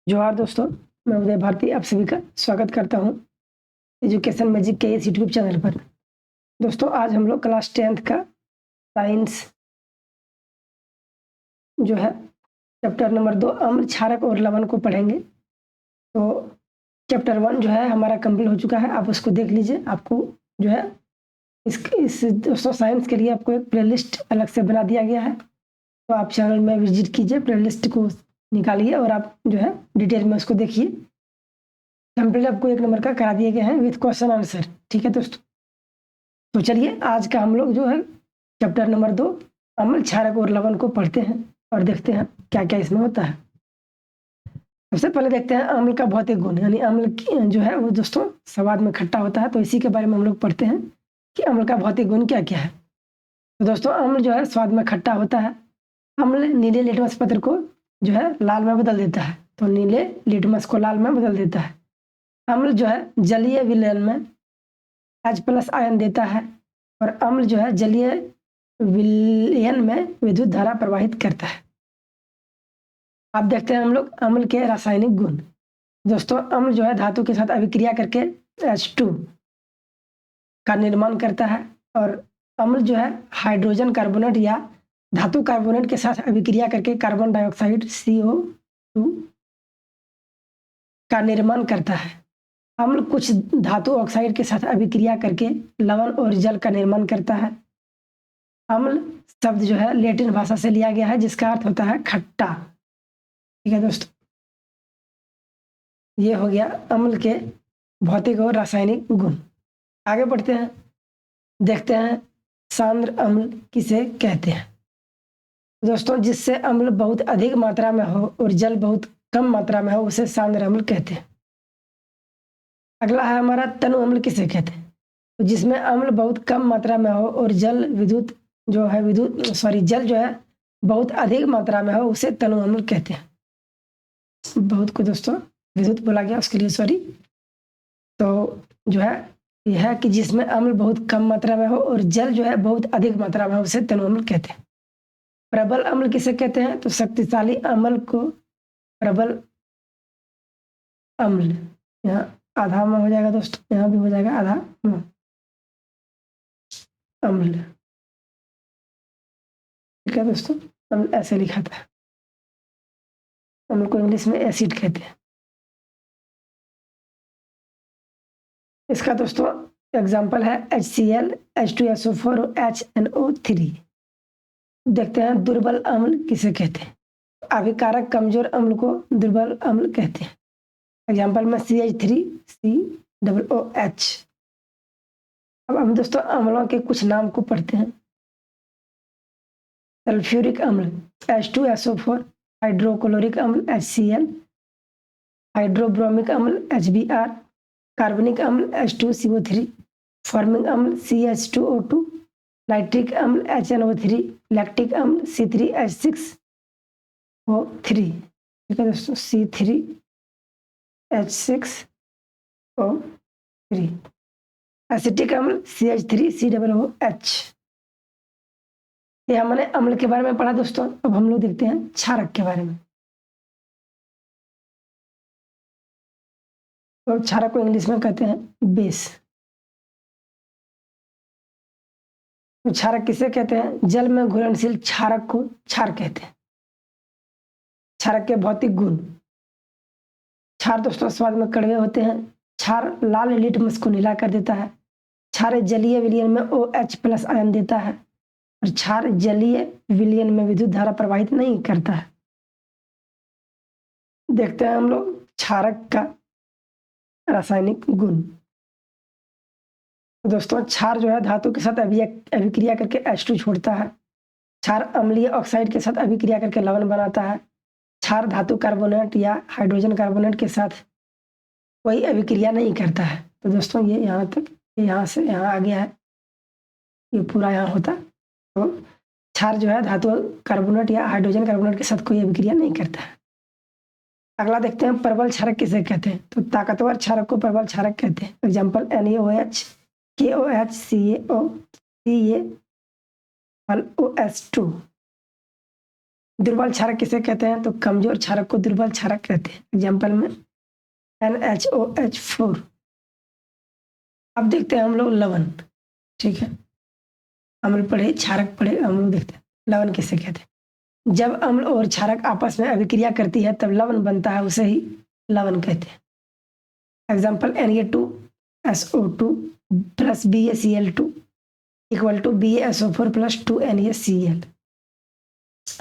जोहार दोस्तों, मैं उदय भारती आप सभी का स्वागत करता हूँ एजुकेशन मैजिक के इस यूट्यूब चैनल पर। दोस्तों आज हम लोग क्लास 10th का साइंस जो है चैप्टर नंबर 2 अम्ल, क्षारक और लवण को पढ़ेंगे। तो चैप्टर 1 जो है हमारा कंप्लीट हो चुका है, आप उसको देख लीजिए। आपको जो है इस दोस्तों साइंस के लिए आपको एक प्लेलिस्ट अलग से बना दिया गया है, तो आप चैनल में विजिट कीजिए, प्लेलिस्ट को निकालिए और आप जो है डिटेल में उसको देखिए। कंप्लीट आपको 1 नंबर का करा दिए गए हैं विथ क्वेश्चन आंसर। ठीक है दोस्तों, तो चलिए आज का हम लोग जो है चैप्टर नंबर 2 अम्ल, क्षारक और लवण को पढ़ते हैं और देखते हैं क्या क्या इसमें होता है। सबसे पहले देखते हैं अम्ल का भौतिक गुण, यानी अम्ल जो है वो दोस्तों स्वाद में खट्टा होता है, तो इसी के बारे में हम लोग पढ़ते हैं कि अम्ल का भौतिक गुण क्या क्या है। तो दोस्तों अम्ल जो है स्वाद में खट्टा होता है। अम्ल नीले लिटमस पत्र को जो है लाल में बदल देता है, तो नीले लिटमस को लाल में बदल देता है। अम्ल जो है जलीय विलयन में H+ आयन देता है और अम्ल जो है जलीय विलयन में विद्युत धारा प्रवाहित करता है। अब देखते हैं हम लोग अम्ल के रासायनिक गुण। दोस्तों अम्ल जो है धातु के साथ अभिक्रिया करके H2 का निर्माण करता है और अम्ल जो है हाइड्रोजन कार्बोनेट या धातु कार्बोनेट के साथ अभिक्रिया करके कार्बन डाइऑक्साइड CO2 का निर्माण करता है। अम्ल कुछ धातु ऑक्साइड के साथ अभिक्रिया करके लवण और जल का निर्माण करता है। अम्ल शब्द जो है लैटिन भाषा से लिया गया है, जिसका अर्थ होता है खट्टा। ठीक है दोस्तों, ये हो गया अम्ल के भौतिक और रासायनिक गुण। आगे बढ़ते हैं, देखते हैं सांद्र अम्ल किसे कहते हैं। दोस्तों जिससे अम्ल बहुत अधिक मात्रा में हो और जल बहुत कम मात्रा में हो उसे सांद्र अम्ल कहते हैं। अगला है हमारा तनु अम्ल किसे कहते हैं। तो जिसमें अम्ल बहुत कम मात्रा में हो और जल जल जो है बहुत अधिक मात्रा में हो उसे तनु अम्ल कहते हैं। बहुत को दोस्तों विद्युत बोला गया, उसके लिए सॉरी। तो जो है यह है कि जिसमें अम्ल बहुत कम मात्रा में हो और जल जो है बहुत अधिक मात्रा में हो उसे तनु अम्ल कहते हैं। प्रबल अम्ल किसे कहते हैं। तो शक्तिशाली अम्ल को प्रबल अम्ल, यहाँ आधा में हो जाएगा दोस्तों, यहाँ भी हो जाएगा आधा अम्ल। ठीक है दोस्तों, अम्ल ऐसे लिखा था। अम्ल को इंग्लिश में एसिड कहते हैं। इसका दोस्तों एग्जाम्पल है HCl, H2SO4 और HNO3। देखते हैं दुर्बल अम्ल किसे कहते हैं। अभिकारक कमजोर अम्ल को दुर्बल अम्ल कहते हैं। एग्जाम्पल में CH3COOH। अब हम दोस्तों अम्लों के कुछ नाम को पढ़ते हैं। सल्फ्यूरिक अम्ल H2SO4, हाइड्रोक्लोरिक अम्ल HCl, हाइड्रोब्रोमिक अम्ल HBr, कार्बनिक अम्ल H2CO3, फॉर्मिक अम्ल CH2O2, नाइट्रिक अम्ल HNO3, लैक्टिक अम्ल C3H6O3। ठीक है दोस्तों, C3H6O3। एसिटिक अम्ल CH3COOH। ये हमने अम्ल के बारे में पढ़ा दोस्तों। अब हम लोग देखते हैं क्षारक के बारे में। तो क्षारक को इंग्लिश में कहते हैं बेस। तो क्षारक किसे कहते हैं। जल में घुलनशील क्षारक को क्षार कहते हैं। क्षारक के भौतिक गुण। क्षार दोस्तों स्वाद में कड़वे होते हैं। क्षार लाल लिटमस को नीला कर देता है। क्षार जलीय विलयन में OH+ आयन देता है और क्षार जलीय विलयन में विद्युत धारा प्रवाहित नहीं करता है। देखते हैं हम लोग क्षारक का रासायनिक गुण। तो दोस्तों क्षार जो है धातु के साथ अभिक्रिया करके H2 छोड़ता है। क्षार अम्लीय ऑक्साइड के साथ अभिक्रिया करके लवण बनाता है। क्षार धातु कार्बोनेट या हाइड्रोजन कार्बोनेट के साथ कोई अभिक्रिया नहीं करता है। तो दोस्तों ये यहाँ तक, यहाँ से यहाँ आ गया है, ये पूरा यहाँ होता। तो क्षार जो है धातु कार्बोनेट या हाइड्रोजन कार्बोनेट के साथ कोई अभिक्रिया नहीं करता है। अगला देखते हैं प्रबल क्षारक किसे कहते हैं। तो ताकतवर क्षारक को प्रबल क्षारक कहते हैं। Example NaOH, KOH, CaO, CaOS2। दुर्बल क्षारक किसे कहते हैं? तो कमजोर क्षारक को दुर्बल क्षारक कहते हैं। एग्जाम्पल में NaOH4। अब देखते हैं हम लोग लवण, ठीक है। अम्ल पढ़े, क्षारक पढ़े, हम लोग देखते हैं लवण किसे कहते हैं। जब अम्ल और क्षारक आपस में अभिक्रिया करती है तब लवण बनता है, उसे ही लवण कहते हैं। Example Na2SO2 plus BaCl2 equal to BaSO4 plus 2NaCl।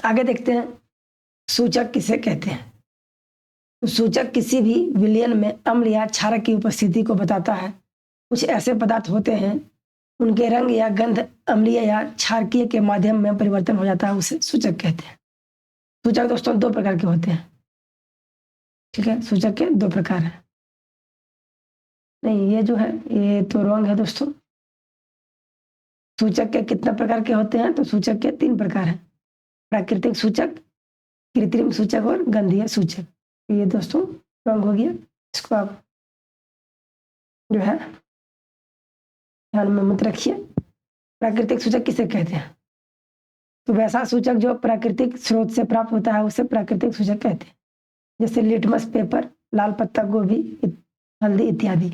आगे देखते हैं सूचक किसे कहते हैं। तो सूचक किसी भी विलयन में अम्ल या क्षारक की उपस्थिति को बताता है। कुछ ऐसे पदार्थ होते हैं उनके रंग या गंध अम्लीय या क्षारकीय के माध्यम में परिवर्तन हो जाता है, उसे सूचक कहते हैं। सूचक दोस्तों दो प्रकार के होते हैं, ठीक है। सूचक के दो प्रकार हैं। नहीं, ये जो है ये तो रॉन्ग है दोस्तों। सूचक के कितना प्रकार के होते हैं? तो सूचक के 3 प्रकार हैं, प्राकृतिक सूचक, कृत्रिम सूचक और गंधीय सूचक। ये दोस्तों रॉन्ग हो गया, इसको आप जो है ध्यान में मत रखिए। प्राकृतिक सूचक किसे कहते हैं? तो वैसा सूचक जो प्राकृतिक स्रोत से प्राप्त होता है उसे प्राकृतिक सूचक कहते हैं, जैसे लिटमस पेपर, लाल पत्ता गोभी, हल्दी इत्यादि।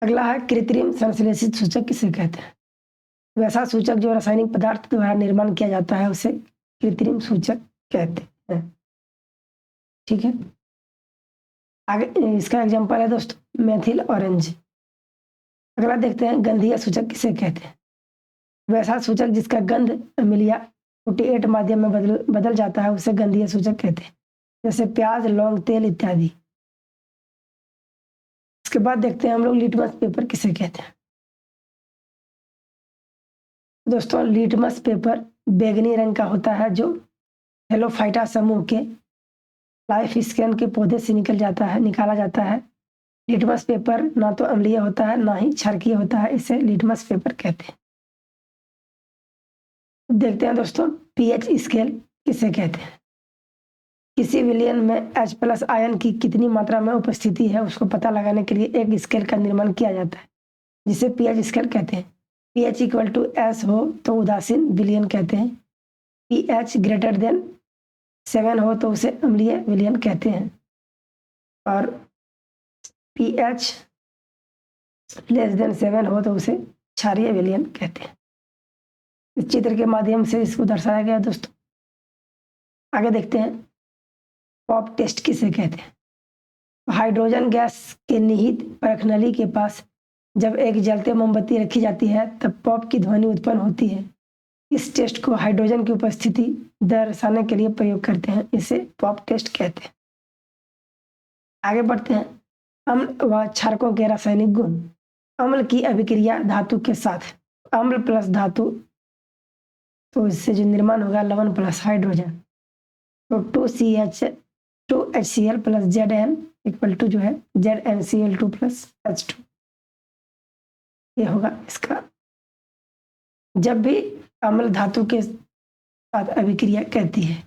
अगला है कृत्रिम संश्लेषित सूचक किसे कहते हैं? वैसा सूचक जो रासायनिक पदार्थ द्वारा निर्माण किया जाता है उसे कृत्रिम सूचक कहते हैं, ठीक है। आगे इसका एग्जांपल है दोस्तों मेथिल ऑरेंज। अगला देखते हैं गंधीय सूचक किसे कहते हैं। वैसा सूचक जिसका गंध अम्लीय 48 माध्यम में बदल जाता है उसे गंधीय सूचक कहते हैं, जैसे प्याज, लौंग, तेल इत्यादि। इसके बाद देखते हैं हम लोग लिटमस पेपर किसे कहते हैं। दोस्तों लिटमस पेपर बैंगनी रंग का होता है जो हेलोफाइटा समूह के लाइफ स्कैन के पौधे से निकाला जाता है। लिटमस पेपर ना तो अम्लीय होता है ना ही क्षारकीय होता है, इसे लिटमस पेपर कहते हैं। देखते हैं दोस्तों पीएच स्केल किसे कहते हैं। किसी विलयन में H+ आयन की कितनी मात्रा में उपस्थिति है उसको पता लगाने के लिए एक स्केल का निर्माण किया जाता है, जिसे पीएच स्केल कहते हैं। pH इक्वल टू S हो तो उदासीन विलयन कहते हैं। pH ग्रेटर देन 7 हो तो उसे अम्लीय विलयन कहते हैं, और pH लेस देन 7 हो तो उसे क्षारीय विलयन कहते हैं। इस चित्र के माध्यम से इसको दर्शाया गया दोस्तों। आगे देखते हैं पॉप टेस्ट किसे कहते हैं। हाइड्रोजन गैस के निहित परखनली के पास जब एक जलते मोमबत्ती रखी जाती है तब पॉप की ध्वनि उत्पन्न होती है। इस टेस्ट को हाइड्रोजन की उपस्थिति दर्शाने के लिए प्रयोग करते हैं, इसे पॉप टेस्ट कहते हैं। आगे बढ़ते हैं अम्ल व क्षारकों के रासायनिक गुण। अम्ल की अभिक्रिया धातु के साथ, अम्ल प्लस धातु, तो इससे जो निर्माण होगा लवण प्लस हाइड्रोजन, तो 2HCl plus Zn equal to जो है ZnCl2 प्लस H2, ये होगा इसका। जब भी अम्ल धातु के साथ अभिक्रिया करती है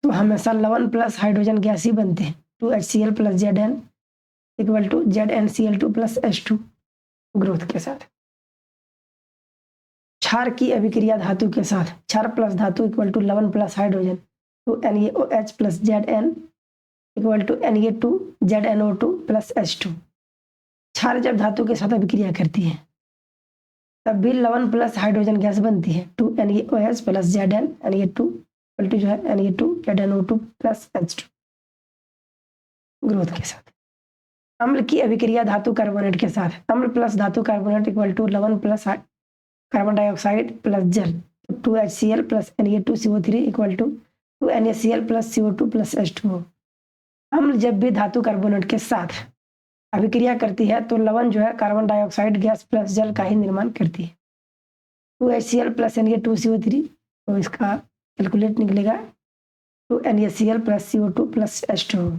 तो हमेशा लवण प्लस हाइड्रोजन गैस ही बनते हैं। 2HCl plus Zn equal to ZnCl2 plus H2 growth के साथ। क्षार की अभिक्रिया धातु के साथ, क्षार प्लस धातु इक्वल टू लवण प्लस हाइड्रोजन, तो NaOH plus Zn equal to Na2ZnO2 plus H2। क्षार जब धातु के साथ अभिक्रिया करती है तब भी लवण प्लस हाइड्रोजन गैस बनती है। 2NaOH plus Zn Na2 equal to जो है Na2ZnO2 प्लस H2 ग्रोथ के साथ। अम्ल की अभिक्रिया धातु कार्बोनेट के साथ, अम्ल प्लस धातु कार्बोनेट इक्वल टू लवण प्लस कार्बन डाइऑक्साइड प्लस जल, 2HCl plus Na2CO3 equal to 2NaCl plus CO2 plus H2O। अम्ल जब भी धातु कार्बोनेट के साथ अभिक्रिया करती है तो लवण जो है कार्बन डाइऑक्साइड गैस प्लस जल का ही निर्माण करती है। 2HCl प्लस Na2CO3, तो इसका कैलकुलेट निकलेगा 2NaCl plus CO2 plus H2O।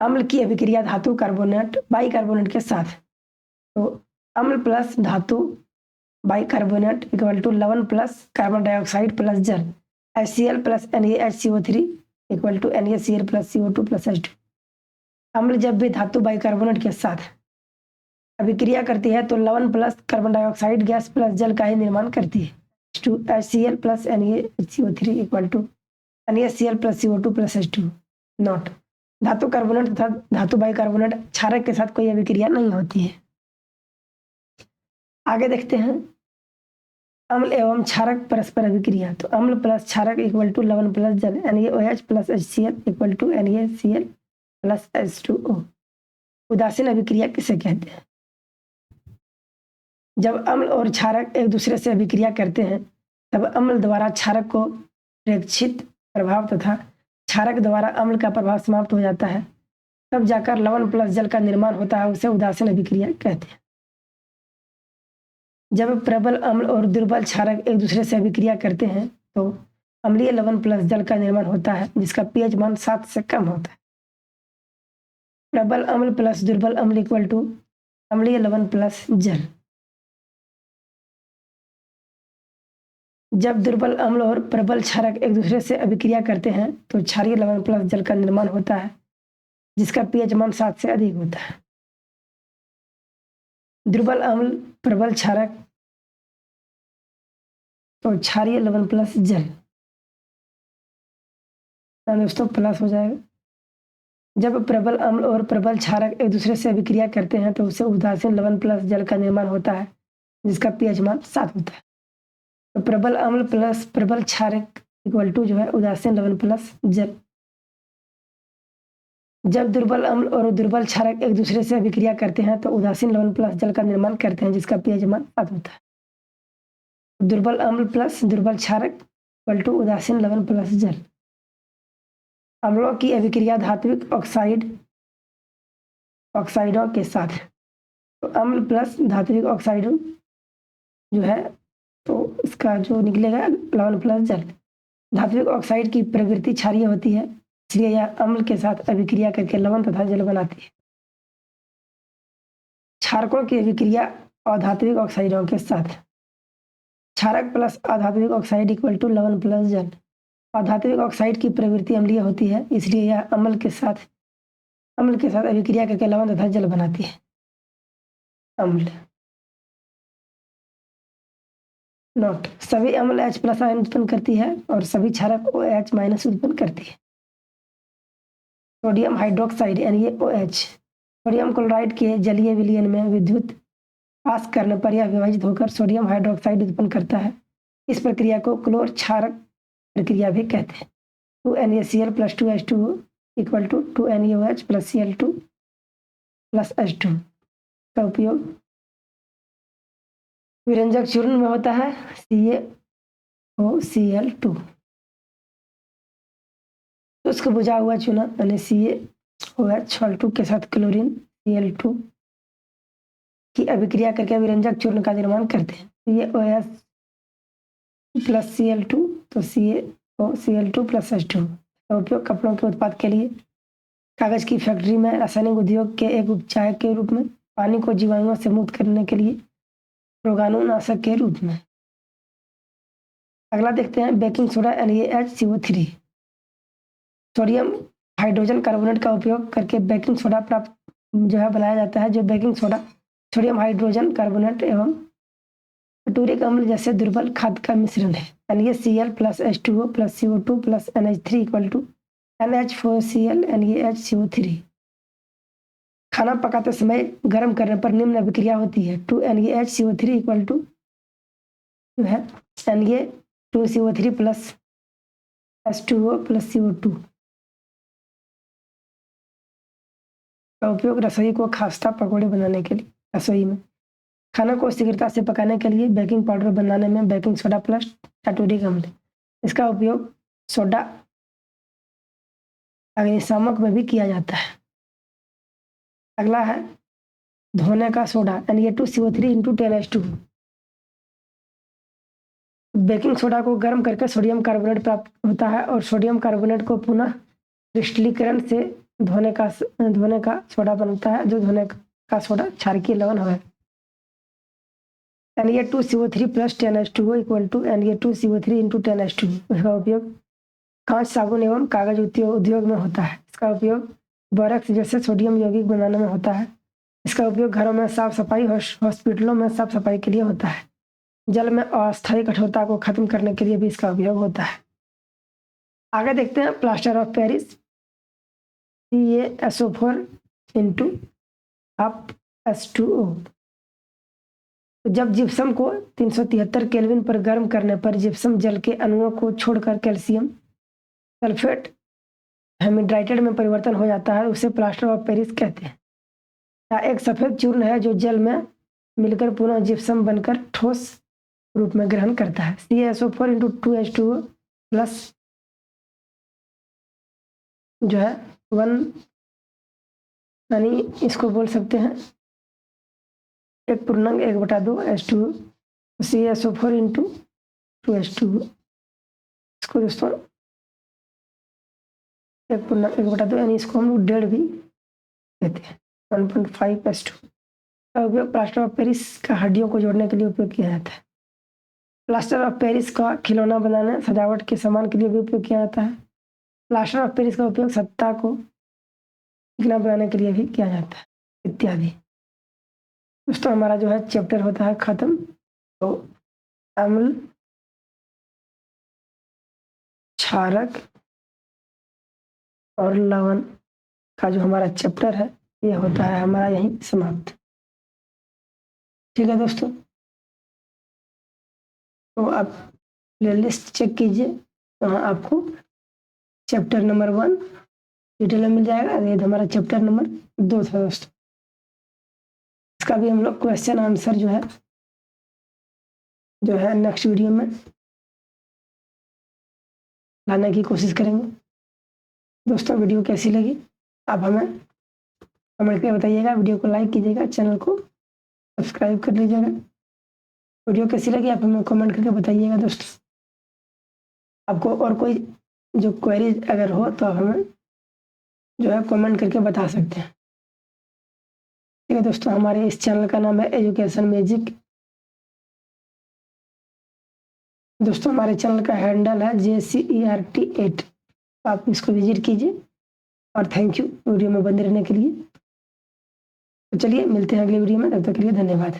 अम्ल की अभिक्रिया धातु कार्बोनेट बाइकार्बोनेट के साथ, तो अम्ल प्लस धातु बाइकार्बोनेट इक्वल टू लवण प्लस कार्बन डाइऑक्साइड प्लस जल, HCl plus NaHCO3 equal to NaCl plus CO2 plus H2। अम्ल जब भी धातु बाइकार्बोनेट के साथ अभिक्रिया करती है तो लवण plus carbon dioxide gas plus जल का ही निर्माण करती है। HCl plus NaHCO3 equal to NaCl plus CO2 plus H2 not. धातु कार्बोनेट तथा धातु बाइकार्बोनेट क्षारक के साथ कोई अभिक्रिया नहीं होती है। आगे देखते हैं अम्ल एवं क्षारक परस्पर अभिक्रिया। तो अम्ल प्लस क्षारक इक्वल टू लवण प्लस जल NaOH plus HCl equal to NaCl plus H2O। उदासीन अभिक्रिया किसे कहते हैं? जब अम्ल और क्षारक एक दूसरे से अभिक्रिया करते हैं तब अम्ल द्वारा क्षारक को प्रेक्षित प्रभाव तथा क्षारक द्वारा अम्ल का प्रभाव समाप्त हो जाता है, तब जाकर लवण प्लस जल का निर्माण होता है, उसे उदासीन अभिक्रिया कहते हैं। जब प्रबल अम्ल और दुर्बल क्षारक एक दूसरे से अभिक्रिया करते हैं तो अम्लीय लवण प्लस जल का निर्माण होता है, जिसका pH मान 7 से कम होता है। प्रबल अम्ल प्लस दुर्बल अम्ल इक्वल टू अम्लीय लवण प्लस जल। जब दुर्बल अम्ल और प्रबल क्षारक एक दूसरे से अभिक्रिया करते हैं तो क्षारीय लवण प्लस जल का निर्माण होता है, जिसका pH मान 7 से अधिक होता है। दुर्बल अम्ल प्रबल क्षारक तो क्षारीय लवण प्लस जल, दोस्तों प्लस हो जाएगा। जब प्रबल अम्ल और प्रबल क्षारक एक दूसरे से अभिक्रिया करते हैं तो उसे उदासीन लवण प्लस जल का निर्माण होता है, जिसका pH मान 7 होता है। तो प्रबल अम्ल प्लस प्रबल क्षारक इक्वल टू जो है उदासीन लवण प्लस जल। जब दुर्बल अम्ल और दुर्बल क्षारक एक दूसरे से अभिक्रिया करते हैं तो उदासीन लवण प्लस जल का निर्माण करते हैं, जिसका pH मान 7 होता है। दुर्बल अम्ल प्लस दुर्बल क्षारक इक्वल टू उदासीन लवण प्लस जल। अम्लों की अभिक्रिया धात्विक ऑक्साइडों के साथ। तो अम्ल प्लस धात्विक ऑक्साइडों जो है तो इसका जो निकलेगा लवण प्लस जल। धात्विक ऑक्साइड की प्रवृत्ति क्षारीय होती है, इसलिए यह अम्ल के साथ अभिक्रिया करके लवण तथा जल बनाती है। क्षारकों की अभिक्रिया अधात्विक ऑक्साइडों के साथ। क्षारक प्लस अधात्विक ऑक्साइड इक्वल टू लवण प्लस जल। अधात्विक ऑक्साइड की प्रवृत्ति अम्लीय होती है, इसलिए यह अम्ल के साथ अभिक्रिया करके लवण तथा जल बनाती है। अम्ल नोट, सभी अम्ल H प्लस आयन उत्पन्न करती है और सभी क्षारक OH माइनस उत्पन्न करती है। Sodium hydroxide NaOH sodium chloride के जलीय विलयन में विद्युत पास करने पर यह विभाजित होकर सोडियम हाइड्रोक्साइड उत्पन्न करता है। इस प्रक्रिया को क्लोर क्षारक प्रक्रिया भी कहते हैं। 2NaCl plus 2H2O equal to 2NaOH plus Cl2 plus H2 का उपयोग विरंजक चूर्ण में होता है CaOCl2। शुष्क बुझा हुआ चूना यानी CaOH के साथ क्लोरीन Cl2 की अभिक्रिया करके विरंजक चूर्ण का निर्माण करते हैं। CaOH प्लस Cl2 तो CaOCl2 प्लस H2 का उपयोग कपड़ों के उत्पाद के लिए, कागज की फैक्ट्री में, रासायनिक उद्योग के एक उपचायक के रूप में, पानी को जीवाणुओं से मुक्त करने के लिए, रोगाणुनाशक के रूप में। अगला देखते हैं baking soda NaHCO3। Sodium hydrogen carbonate का उपयोग करके बेकिंग सोडा प्राप्त जो है बनाया जाता है। जो baking soda sodium hydrogen carbonate एवं टूरिक अम्ल जैसे दुर्बल खाद्य का मिश्रण है। NaCl plus H2O plus CO2 plus NH3 equal to NH4Cl NaHCO3। खाना पकाते समय गर्म करने पर निम्न अभिक्रिया होती है। 2NaHCO3 इक्वल टू जो है Na2CO3 plus H2O plus CO2 का उपयोग रसोई को खास्ता पकौड़े बनाने के लिए, रसोई में खाना को शीघ्रता से पकाने के लिए, बेकिंग पाउडर बनाने में बेकिंग सोडा प्लस टाटूरिक अम्ल, इसका उपयोग सोडा अग्निशामक में भी किया जाता है। अगला है धोने का soda Na2CO3 into 10H2। Baking soda को गर्म करके सोडियम कार्बोनेट प्राप्त होता है और सोडियम कार्बोनेट को पुनः क्रिस्टलीकरण से धोने का सोडा बनता है, जो धोने का सोडा क्षारकीय लवण है। Na2CO3 plus 10H2O equal to Na2CO3 into 10H2। इसका उपयोग कांच, साबुन एवं कागज उद्योग में होता है। इसका उपयोग बोरेक्स जैसे सोडियम यौगिक बनाने में होता है। इसका उपयोग घरों में साफ सफाई, हॉस्पिटलों में साफ सफाई के लिए होता है। जल में अस्थायी कठोरता को खत्म करने के लिए भी इसका उपयोग होता है। आगे देखते हैं plaster of Paris, CaSO4 into half H2O। तो जब जिप्सम को 373 केल्विन पर गर्म करने पर जिप्सम जल के अणुओं को छोड़कर कैल्शियम सल्फेट हेमिड्राइटेड में परिवर्तन हो जाता है, उसे प्लास्टर ऑफ पेरिस कहते हैं। यह एक सफेद चूर्ण है जो जल में मिलकर पुनः जिप्सम बनकर ठोस रूप में ग्रहण करता है। CaSO4 इंटू 2H2O प्लस जो है 1, यानी इसको बोल सकते हैं 1/1/2 H2O, CaSO4 इंटू 2H2O, इसको दोस्तों 1/1/2 यानी इसको हम लोग 1.5 भी कहते हैं। 1.5 H2O का उपयोग प्लास्टर ऑफ पेरिस का हड्डियों को जोड़ने के लिए उपयोग किया जाता है। प्लास्टर ऑफ पेरिस का खिलौना बनाने, सजावट के सामान के लिए भी उपयोग किया जाता है। प्लास्टर ऑफ पेरिस का उपयोग सत्ता को चिकना बनाने के लिए भी किया जाता है, इत्यादि। दोस्तों हमारा जो है चैप्टर होता है खत्म। तो अम्ल, क्षारक और लवण का जो हमारा चैप्टर है ये होता है हमारा यहीं समाप्त। ठीक है दोस्तों, तो आप प्लेलिस्ट चेक कीजिए, वहाँ आपको चैप्टर नंबर 1 डिटेल में मिल जाएगा। ये हमारा चैप्टर नंबर 2 था दोस्तों। इसका भी हम लोग क्वेश्चन आंसर जो है नेक्स्ट वीडियो में लाने की कोशिश करेंगे। दोस्तों वीडियो कैसी लगी आप हमें कमेंट करके बताइएगा, वीडियो को लाइक कीजिएगा, चैनल को सब्सक्राइब कर लीजिएगा। वीडियो कैसी लगी आप हमें कमेंट करके बताइएगा। दोस्तों आपको और कोई जो क्वेरीज अगर हो तो आप हमें जो है कमेंट करके बता सकते हैं। ठीक है दोस्तों, हमारे इस चैनल का नाम है एजुकेशन मैजिक। दोस्तों हमारे चैनल का हैंडल है JCERT8, आप इसको विजिट कीजिए। और थैंक यू वीडियो में बने रहने के लिए। तो चलिए मिलते हैं अगले वीडियो में, तब तक के लिए धन्यवाद।